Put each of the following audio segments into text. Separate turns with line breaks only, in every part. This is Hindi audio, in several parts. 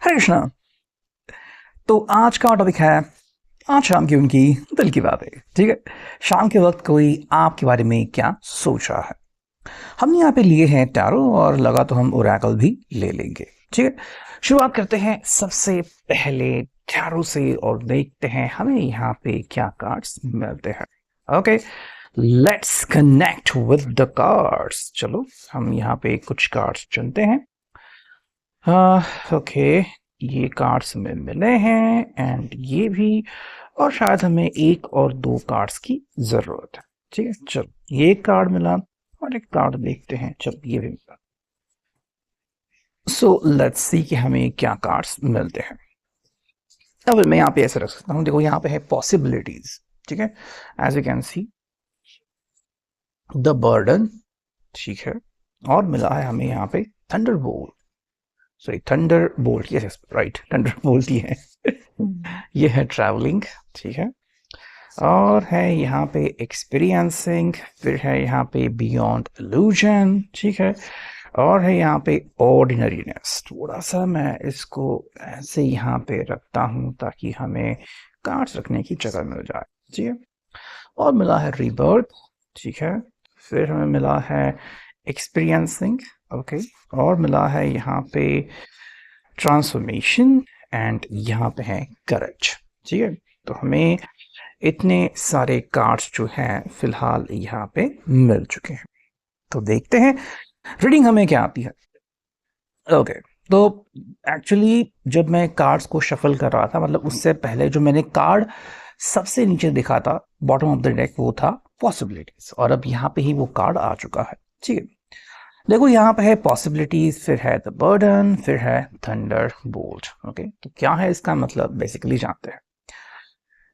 हरे कृष्णा। तो आज का टॉपिक है आज शाम की उनकी दिल की बातें। ठीक है, शाम के वक्त कोई आपके बारे में क्या सोच रहा है। हमने यहाँ पे लिए हैं टैरो और लगा तो हम ओरेकल भी ले लेंगे। ठीक है, शुरुआत करते हैं सबसे पहले टैरो से और देखते हैं हमें यहाँ पे क्या कार्ड्स मिलते हैं। Okay, let's connect with the cards. चलो हम यहाँ पे कुछ कार्ड्स चुनते हैं। ओके, ये कार्ड्स हमें मिले हैं एंड ये भी, और शायद हमें एक और दो कार्ड्स की जरूरत है। ठीक है, चलो ये एक कार्ड मिला और एक कार्ड देखते हैं। चलो ये भी मिला। सो लेट्स सी कि हमें क्या कार्ड्स मिलते हैं। अब मैं यहाँ पे ऐसे रख सकता हूँ, देखो यहाँ पे है पॉसिबिलिटीज। ठीक है, as you can see the burden. ठीक है, और मिला है हमें यहाँ पे thunder bolt. Sorry thunder bolt, yes right, thunder bolt ही है। ये है ट्रैवलिंग। ठीक है, और है यहाँ पे एक्सपीरियंसिंग, फिर है यहाँ पे बियॉन्ड इल्यूजन। ठीक है, और है यहाँ पे ऑर्डिनरीनेस। थोड़ा सा मैं इसको ऐसे यहाँ पे रखता हूँ ताकि हमें कार्ड्स रखने की जगह मिल जाए। ठीक है, और मिला है रीबर्थ। ठीक है, फिर हमें मिला है एक्सपीरियंसिंग। ओके, और मिला है यहाँ पे ट्रांसफॉर्मेशन एंड यहाँ पे है करेज। ठीक है, तो हमें इतने सारे कार्ड्स जो हैं फिलहाल यहाँ पे मिल चुके हैं। तो देखते हैं रीडिंग हमें क्या आती है। ओके, तो एक्चुअली जब मैं कार्ड्स को शफल कर रहा था, मतलब उससे पहले जो मैंने कार्ड सबसे नीचे दिखा था बॉटम ऑफ द डेक, वो था पॉसिबिलिटीज, और अब यहाँ पे ही वो कार्ड आ चुका है। ठीक है, देखो यहाँ पे है पॉसिबिलिटीज, फिर है द बर्डन, फिर है थंडर बोल्ट। ओके, तो क्या है इसका मतलब बेसिकली जानते हैं।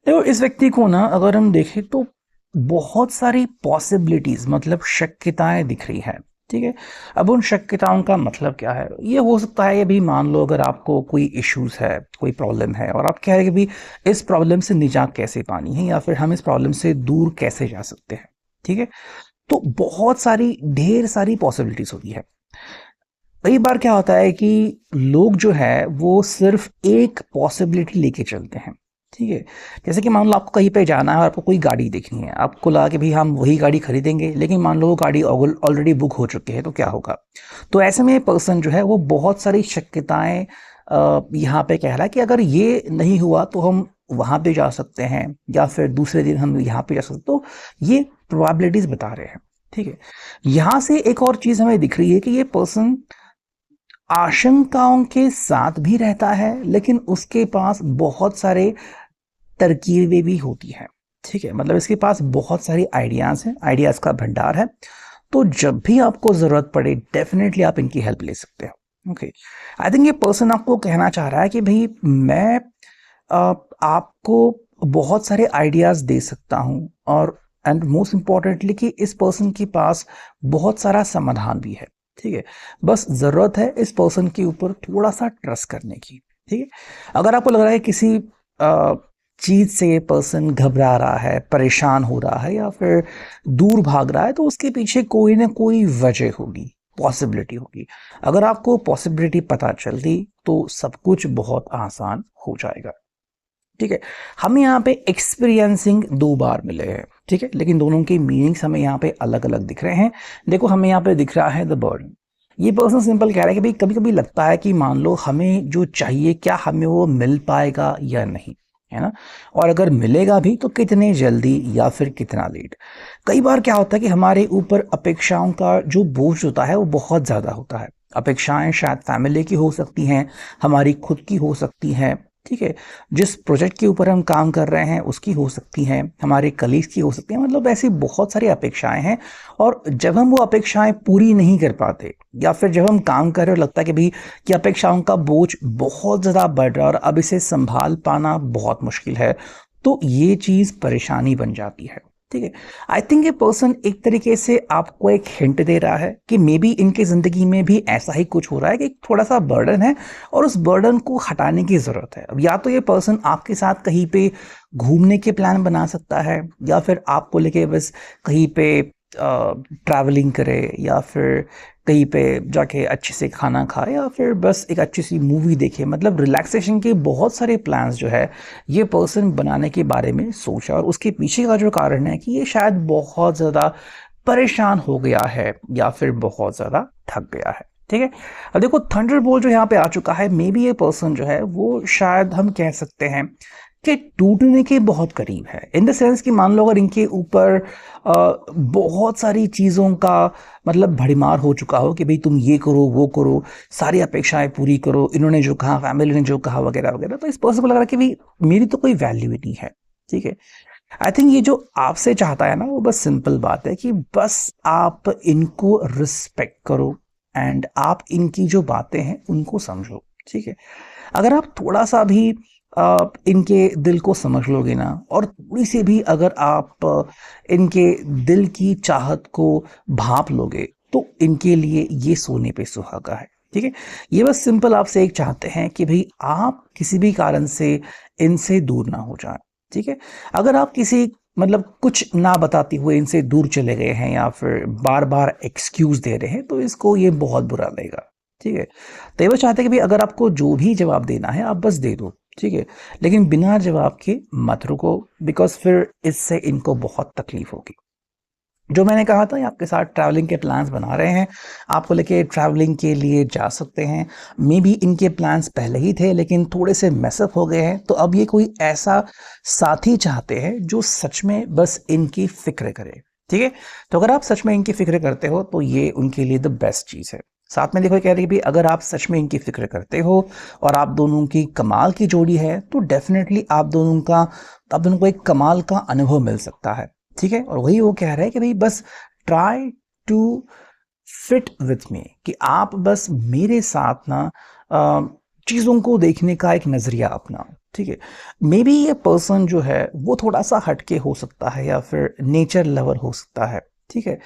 देखो इस व्यक्ति को ना अगर हम देखें तो बहुत सारी पॉसिबिलिटीज, मतलब शक्यताएं दिख रही है। ठीक है, अब उन शक्यताओं का मतलब क्या है, ये हो सकता है भी मान लो अगर आपको कोई इश्यूज है, कोई प्रॉब्लम है और आप कह रहे हैं कि भाई इस प्रॉब्लम से निजात कैसे पानी है या फिर हम इस प्रॉब्लम से दूर कैसे जा सकते हैं। ठीक है, तो बहुत सारी ढेर सारी पॉसिबिलिटीज होती है। कई बार क्या होता है कि लोग जो है वो सिर्फ एक पॉसिबिलिटी लेके चलते हैं। ठीक है, जैसे कि मान लो आपको कहीं पे जाना है और आपको कोई गाड़ी देखनी है, आपको लगा कि भाई हम वही गाड़ी खरीदेंगे, लेकिन मान लो वो गाड़ी ऑलरेडी बुक हो चुकी है, तो क्या होगा। तो ऐसे में पर्सन जो है वो बहुत सारी शक्यताएं यहाँ पे कह रहा है कि अगर ये नहीं हुआ तो हम वहां पे जा सकते हैं या फिर दूसरे दिन हम यहाँ पे जा सकते। तो ये प्रोबेबिलिटीज बता रहे हैं। ठीक है, यहां से एक और चीज हमें दिख रही है कि ये पर्सन आशंकाओं के साथ भी रहता है, लेकिन उसके पास बहुत सारे तरकीबें भी होती हैं। ठीक है, मतलब इसके पास बहुत सारी आइडियाज हैं, आइडियाज का भंडार है। तो जब भी आपको जरूरत पड़े डेफिनेटली आप इनकी हेल्प ले सकते हो। ओके, आई थिंक ये पर्सन आपको कहना चाह रहा है कि भाई मैं आपको बहुत सारे आइडियाज दे सकता हूं, और एंड मोस्ट इंपॉर्टेंटली कि इस पर्सन के पास बहुत सारा समाधान भी है। ठीक है, बस जरूरत है इस पर्सन के ऊपर थोड़ा सा ट्रस्ट करने की। ठीक है, अगर आपको लग रहा है किसी चीज से ये पर्सन घबरा रहा है, परेशान हो रहा है या फिर दूर भाग रहा है, तो उसके पीछे कोई ना कोई वजह होगी, पॉसिबिलिटी होगी। अगर आपको पॉसिबिलिटी पता चल गई तो सब कुछ बहुत आसान हो जाएगा। ठीक है, हमें यहाँ पे एक्सपीरियंसिंग दो बार मिले हैं। ठीक है, लेकिन दोनों के मीनिंग्स हमें यहाँ पे अलग अलग दिख रहे हैं। देखो हमें यहाँ पे दिख रहा है द बर्डन। ये पर्सन सिंपल कह रहा है कि भाई कभी कभी लगता है कि मान लो हमें जो चाहिए क्या हमें वो मिल पाएगा या नहीं, है ना, और अगर मिलेगा भी तो कितने जल्दी या फिर कितना लेट। कई बार क्या होता है कि हमारे ऊपर अपेक्षाओं का जो बोझ होता है वो बहुत ज्यादा होता है। अपेक्षाएं शायद फैमिली की हो सकती हैं, हमारी खुद की हो सकती हैं। ठीक है, जिस प्रोजेक्ट के ऊपर हम काम कर रहे हैं उसकी हो सकती हैं, हमारे कलीग्स की हो सकती हैं, मतलब ऐसी बहुत सारी अपेक्षाएं हैं। और जब हम वो अपेक्षाएं पूरी नहीं कर पाते या फिर जब हम काम कर रहे हो लगता है कि भाई कि अपेक्षाओं का बोझ बहुत ज़्यादा बढ़ रहा है और अब इसे संभाल पाना बहुत मुश्किल है, तो ये चीज़ परेशानी बन जाती है। ठीक है, आई थिंक ये पर्सन एक तरीके से आपको एक हिंट दे रहा है कि मे बी इनकी जिंदगी में भी ऐसा ही कुछ हो रहा है कि थोड़ा सा बर्डन है और उस बर्डन को हटाने की जरूरत है। अब या तो ये पर्सन आपके साथ कहीं पे घूमने के प्लान बना सकता है या फिर आपको लेके बस कहीं पे ट्रैवलिंग करे या फिर कहीं पे जाके अच्छे से खाना खाए या फिर बस एक अच्छी सी मूवी देखे। मतलब रिलैक्सेशन के बहुत सारे प्लान्स जो है ये पर्सन बनाने के बारे में सोचा, और उसके पीछे का जो कारण है कि ये शायद बहुत ज़्यादा परेशान हो गया है या फिर बहुत ज़्यादा थक गया है। ठीक है, अब देखो थंडरबोल्ट जो यहाँ पे आ चुका है, मे बी ये पर्सन जो है वो शायद हम कह सकते हैं कि टूटने के बहुत करीब है। इन द सेंस कि मान लो अगर इनके ऊपर बहुत सारी चीज़ों का मतलब भड़ीमार हो चुका हो कि भाई तुम ये करो वो करो, सारी अपेक्षाएं पूरी करो, इन्होंने जो कहा, फैमिली ने जो कहा, वगैरह वगैरह, तो इस पर्सन को लग रहा है कि भाई मेरी तो कोई वैल्यू ही नहीं है। ठीक है, आई थिंक ये जो आपसे चाहता है ना, वो बस सिंपल बात है कि बस आप इनको रिस्पेक्ट करो एंड आप इनकी जो बातें हैं उनको समझो। ठीक है, अगर आप थोड़ा सा भी इनके दिल को समझ लोगे ना, और थोड़ी सी भी अगर आप इनके दिल की चाहत को भाप लोगे, तो इनके लिए ये सोने पे सुहागा है। ठीक है, ये बस सिंपल आपसे एक चाहते हैं कि भाई आप किसी भी कारण से इनसे दूर ना हो जाए। ठीक है, अगर आप किसी मतलब कुछ ना बताते हुए इनसे दूर चले गए हैं या फिर बार बार एक्सक्यूज दे रहे हैं, तो इसको ये बहुत बुरा लगेगा। ठीक है, तो ये वो चाहते हैं कि भाई अगर आपको जो भी जवाब देना है आप बस दे दो। ठीक है, लेकिन बिना जवाब के मत रुको, बिकॉज फिर इससे इनको बहुत तकलीफ होगी। जो मैंने कहा था, ये आपके साथ ट्रैवलिंग के प्लान्स बना रहे हैं, आपको लेके ट्रैवलिंग के लिए जा सकते हैं। मे बी इनके प्लान्स पहले ही थे लेकिन थोड़े से मैसअप हो गए हैं, तो अब ये कोई ऐसा साथी चाहते हैं जो सच में बस इनकी फिक्र करे। ठीक है, तो अगर आप सच में इनकी फिक्र करते हो तो ये उनके लिए द बेस्ट चीज़ है। साथ में देखो, कह रही भी अगर आप सच में इनकी फिक्र करते हो और आप दोनों की कमाल की जोड़ी है, तो डेफिनेटली आप दोनों को एक कमाल का अनुभव मिल सकता है। ठीक है, और वही वो कह रहे हैं कि भाई बस try to fit with me, कि आप बस मेरे साथ ना चीज़ों को देखने का एक नज़रिया अपनाओ। ठीक है, मे बी ये पर्सन जो है वो थोड़ा सा हटके हो सकता है या फिर नेचर लवर हो सकता है। ठीक है,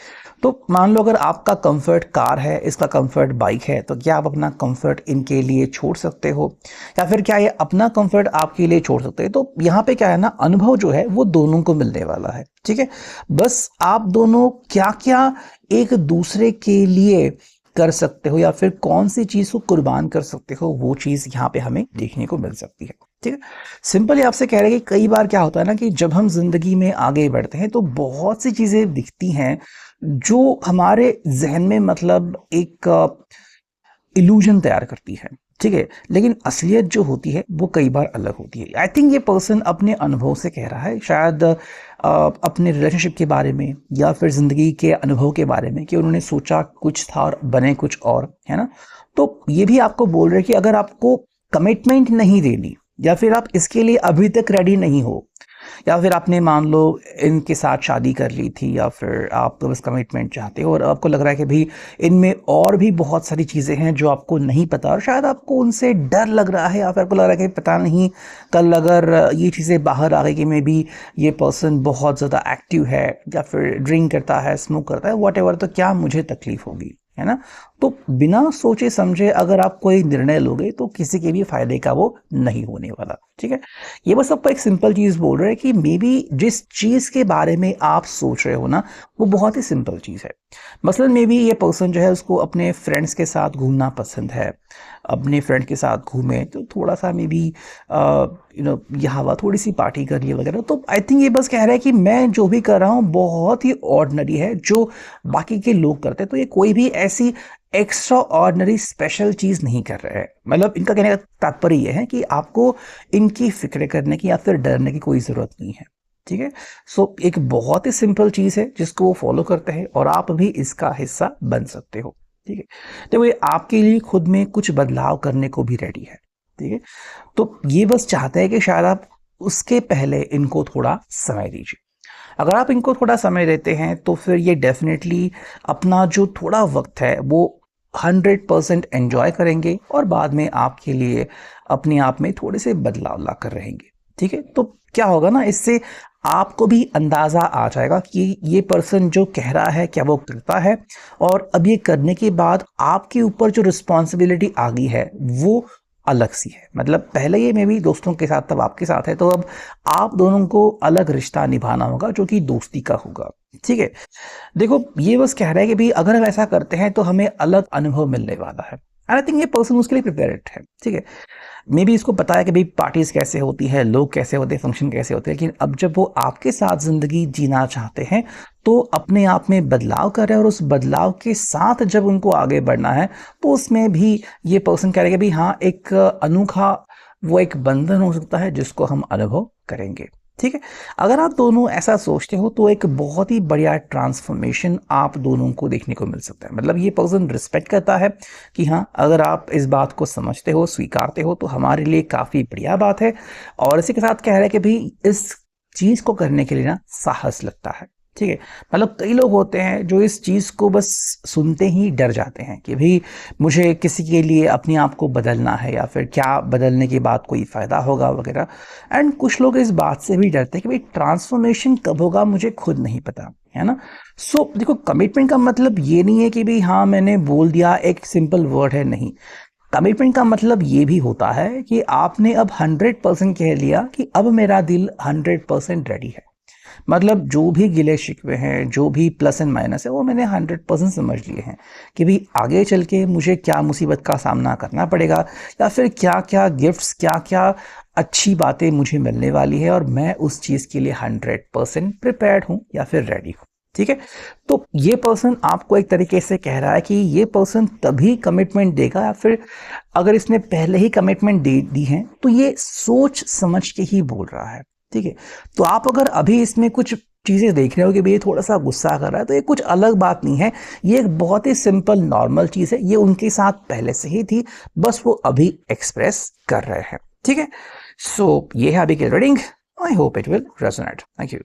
तो मान लो अगर आपका कंफर्ट कार है, इसका कंफर्ट बाइक है, तो क्या आप अपना कंफर्ट इनके लिए छोड़ सकते हो, या फिर क्या ये अपना कंफर्ट आपके लिए छोड़ सकते हैं? तो यहाँ पे क्या है ना, अनुभव जो है वो दोनों को मिलने वाला है। ठीक है, बस आप दोनों क्या क्या एक दूसरे के लिए कर सकते हो या फिर कौन सी चीज़ को कुर्बान कर सकते हो, वो चीज़ यहाँ पे हमें देखने को मिल सकती है। ठीक है, सिंपली आपसे कह रहे हैं कि कई बार क्या होता है ना कि जब हम जिंदगी में आगे बढ़ते हैं तो बहुत सी चीज़ें दिखती हैं जो हमारे जहन में मतलब एक इल्यूजन तैयार करती है। ठीक है, लेकिन असलियत जो होती है वो कई बार अलग होती है। आई थिंक ये पर्सन अपने अनुभव से कह रहा है, शायद अपने रिलेशनशिप के बारे में या फिर ज़िंदगी के अनुभव के बारे में, कि उन्होंने सोचा कुछ था और बने कुछ और, है ना। तो ये भी आपको बोल रहे हैं कि अगर आपको कमिटमेंट नहीं देनी या फिर आप इसके लिए अभी तक रेडी नहीं हो, या फिर आपने मान लो इनके साथ शादी कर ली थी, या फिर आप बस कमिटमेंट चाहते हो और आपको लग रहा है कि भाई इनमें और भी बहुत सारी चीज़ें हैं जो आपको नहीं पता, और शायद आपको उनसे डर लग रहा है, या फिर आपको लग रहा है कि पता नहीं कल अगर ये चीज़ें बाहर आ गई कि मे बी ये पर्सन बहुत ज़्यादा एक्टिव है या फिर ड्रिंक करता है, स्मोक करता है, वॉट एवर, तो क्या मुझे तकलीफ होगी, है ना। तो बिना सोचे समझे अगर आप कोई निर्णय लोगे तो किसी के भी फायदे का वो नहीं होने वाला। ठीक है, ये बस आपको एक सिंपल चीज़ बोल रहे हैं कि मे बी जिस चीज़ के बारे में आप सोच रहे हो ना, वो बहुत ही सिंपल चीज़ है। मसलन मे बी ये पर्सन जो है उसको अपने फ्रेंड्स के साथ घूमना पसंद है, अपने फ्रेंड के साथ घूमे तो थोड़ा सा मे बी यह हवा थोड़ी सी पार्टी कर लिए वगैरह। तो आई थिंक ये बस कह रहा है कि मैं जो भी कर रहा हूँ बहुत ही ऑर्डिनरी है जो बाकी के लोग करते हैं, तो ये कोई भी ऐसी एक्स्ट्रा ऑर्डिनरी स्पेशल चीज़ नहीं कर रहे हैं। मतलब इनका कहने का तात्पर्य यह है कि आपको इनकी फिक्र करने की या फिर डरने की कोई ज़रूरत नहीं है। ठीक है, सो एक बहुत ही सिंपल चीज़ है जिसको वो फॉलो करते हैं और आप भी इसका हिस्सा बन सकते हो। ठीक है, तो ये आपके लिए खुद में कुछ बदलाव करने को भी रेडी है। ठीक है, तो ये बस चाहते हैं कि शायद आप उसके पहले इनको थोड़ा समय दीजिए। अगर आप इनको थोड़ा समय देते हैं तो फिर ये डेफिनेटली अपना जो थोड़ा वक्त है वो 100% एंजॉय करेंगे और बाद में आपके लिए अपने आप में थोड़े से बदलाव ला कर रहेंगे। ठीक है, तो क्या होगा ना, इससे आपको भी अंदाज़ा आ जाएगा कि ये पर्सन जो कह रहा है क्या वो करता है, और अब ये करने के बाद आपके ऊपर जो रिस्पॉन्सिबिलिटी आ गई है वो अलग सी है। मतलब पहले ये में भी दोस्तों के साथ, तब आपके साथ है, तो अब आप दोनों को अलग रिश्ता निभाना होगा जो कि दोस्ती का होगा। ठीक है। देखो ये बस कह रहा है कि भाई अगर हम ऐसा करते हैं तो हमें अलग अनुभव मिलने वाला है, एंड आई थिंक ये पर्सन उसके लिए प्रिपेयर्ड है। ठीक है, मे बी इसको पता है कि भाई पार्टीज कैसे होती है, लोग कैसे होते हैं, फंक्शन कैसे होते हैं, लेकिन अब जब वो आपके साथ जिंदगी जीना चाहते हैं तो अपने आप में बदलाव कर रहे हैं, और उस बदलाव के साथ जब उनको आगे बढ़ना है तो उसमें भी ये पर्सन कह रहे हैं कि भाई हाँ, एक अनोखा वो एक बंधन हो सकता है जिसको हम अनुभव करेंगे। ठीक है, अगर आप दोनों ऐसा सोचते हो तो एक बहुत ही बढ़िया ट्रांसफॉर्मेशन आप दोनों को देखने को मिल सकता है। मतलब ये पर्सन रिस्पेक्ट करता है कि हाँ, अगर आप इस बात को समझते हो, स्वीकारते हो, तो हमारे लिए काफ़ी बढ़िया बात है। और इसी के साथ कह रहा है कि भाई इस चीज़ को करने के लिए ना साहस लगता है। ठीक है, मतलब कई लोग होते हैं जो इस चीज़ को बस सुनते ही डर जाते हैं कि भाई मुझे किसी के लिए अपने आप को बदलना है, या फिर क्या बदलने के बाद कोई फ़ायदा होगा वगैरह। एंड कुछ लोग इस बात से भी डरते हैं कि भाई ट्रांसफॉर्मेशन कब होगा मुझे खुद नहीं पता, है ना। सो देखो, कमिटमेंट का मतलब ये नहीं है कि भाई हाँ मैंने बोल दिया, एक सिंपल वर्ड है, नहीं। कमिटमेंट का मतलब ये भी होता है कि आपने अब 100% कह लिया कि अब मेरा दिल 100% रेडी है। मतलब जो भी गिले शिकवे हैं, जो भी प्लस एंड माइनस है, वो मैंने 100% समझ लिए हैं कि भाई आगे चल के मुझे क्या मुसीबत का सामना करना पड़ेगा, या फिर क्या क्या गिफ्ट्स, क्या क्या अच्छी बातें मुझे मिलने वाली है, और मैं उस चीज़ के लिए 100% प्रिपेयर्ड हूँ या फिर रेडी हूँ। ठीक है, तो ये पर्सन आपको एक तरीके से कह रहा है कि ये पर्सन तभी कमिटमेंट देगा, या फिर अगर इसने पहले ही कमिटमेंट दे दी है तो ये सोच समझ के ही बोल रहा है। ठीक है, तो आप अगर अभी इसमें कुछ चीज़ें देख रहे हो कि भाई ये थोड़ा सा गुस्सा कर रहा है, तो ये कुछ अलग बात नहीं है, ये एक बहुत ही सिंपल नॉर्मल चीज़ है, ये उनके साथ पहले से ही थी, बस वो अभी एक्सप्रेस कर रहे हैं। ठीक है, सो ये है अभी की reading. I hope it will resonate. Thank you.